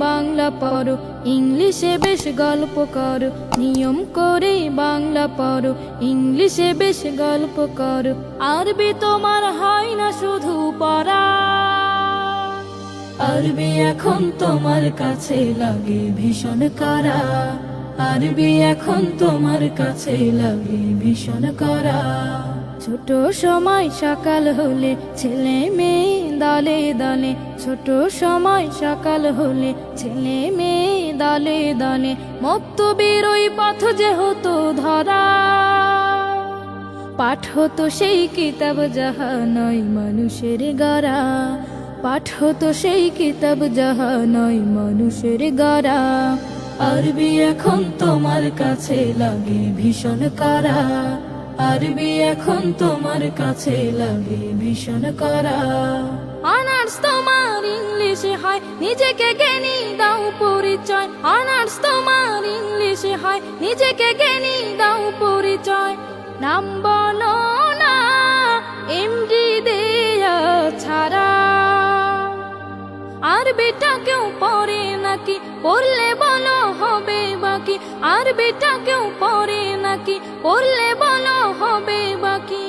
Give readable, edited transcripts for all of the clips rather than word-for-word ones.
বাংলা পড়ো, ইংলিশে বেশ গল্প করো। নিয়ম করে বাংলা পড়ো, ইংলিশে বেশ গল্প করো। আরবি তোমার হয় না শুধু পড়া, আরবি এখন তোমার কাছে লাগে ভীষণ কড়া। আরবি এখন তোমার কাছে লাগে ভীষণ কড়া। ছোট সময় সকাল হলে ছেলে মেয়ে দলে দলে, ছোট সময় সকাল হলে ছেলে মেয়ে দলে দলে। মক্তবের ওই পথ যে হতো ধরা, পাঠ হতো সেই কিতাব যাহা নয় মানুষের গড়া। পাঠ হতো সেই কিতাব যাহা নয় মানুষের গড়া। আরবি এখন তোমার কাছে লাগে ভীষণ কড়া, আরবি এখন তোমার কাছে লাগে ভীষণ কড়া। অনার্স তোমার ইংলিশে হয়, নিজেকে জ্ঞানী দাও পরিচয়। অনার্স তোমার ইংলিশে হয়, নিজেকে জ্ঞানী দাও পরিচয়। নাম বলো না এমডি দেয়া ছাড়া, আরবিটা কেউ পড়ে নাকি, পড়লে বলো হবে বাকি। আরবিটা কেউ পড়ে নাকি, পড়লে বলো হবে বাকি।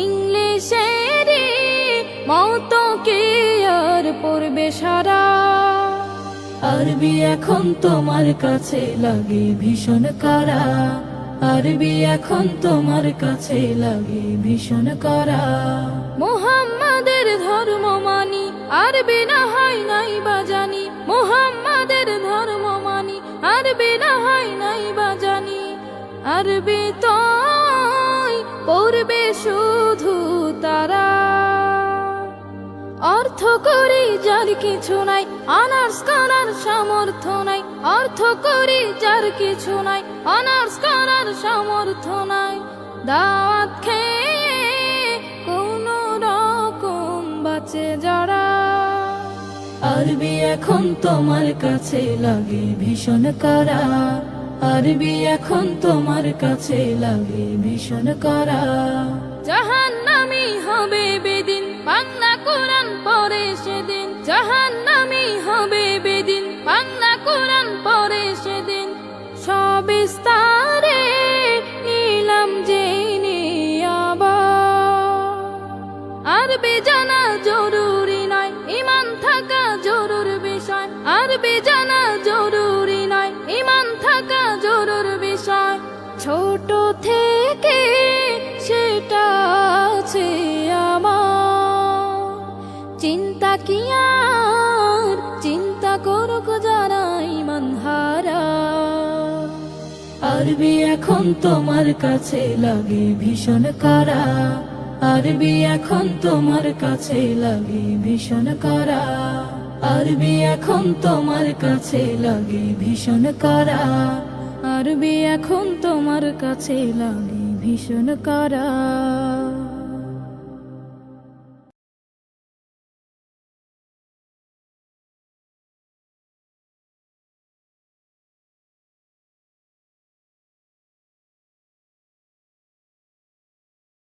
ইংলিশের মতো কে আর পড়বে সারা। আরবি এখন তোমার কাছে লাগে ভীষণ কড়া, আরবি এখন তোমার কাছে লাগে ভীষণ কড়া। মুহাম্মাদের ধর্ম মানি, আরবি না হয় নাই বা জানি। মুহাম্মাদের ধর্ম মানি, আরবি না হয় নাই বা জানি। আরবি তো পড়বে শুধু তারা, অর্থ করি যার কিছু নাই, অনার্স করার সামর্থ্য নাই। অর্থ করি যার কিছু নাই, অনার্স করার সামর্থ্য নাই। দাওয়াত খেয়ে কোন রকম বাঁচে যারা। আরবি এখন তোমার কাছে লাগে ভীষণ কড়া, আরবি এখন তোমার কাছে লাগে ভীষণ কড়া। জাহান্নামী হবে বেদিন, বাংলা কোরআন পড়ে সেদিন। জাহান্নামী হবে বেদিন, বাংলা কোরআন পড়ে সেদিন। সবিস্তারে নিলাম জেনে আবার, আরবি জানা জরুরি নয়, ঈমান থাকা জরুর বিষয়। আরবি জানা জরুরি নয়, ঈমান থাকা জরুর বিষয়। ছোট থেকে সেটা আছে আমার, চিন্তা কি আর চিন্তা করুক যারা ঈমান হারা। আরবি এখন তোমার কাছে লাগে ভীষণ কড়া, আরবি এখন তোমার কাছে লাগে ভীষণ কড়া। আরবি এখন তোমার কাছে লাগে ভীষণ কড়া, আরবি এখন তোমার কাছে লাগে ভীষণ কড়া।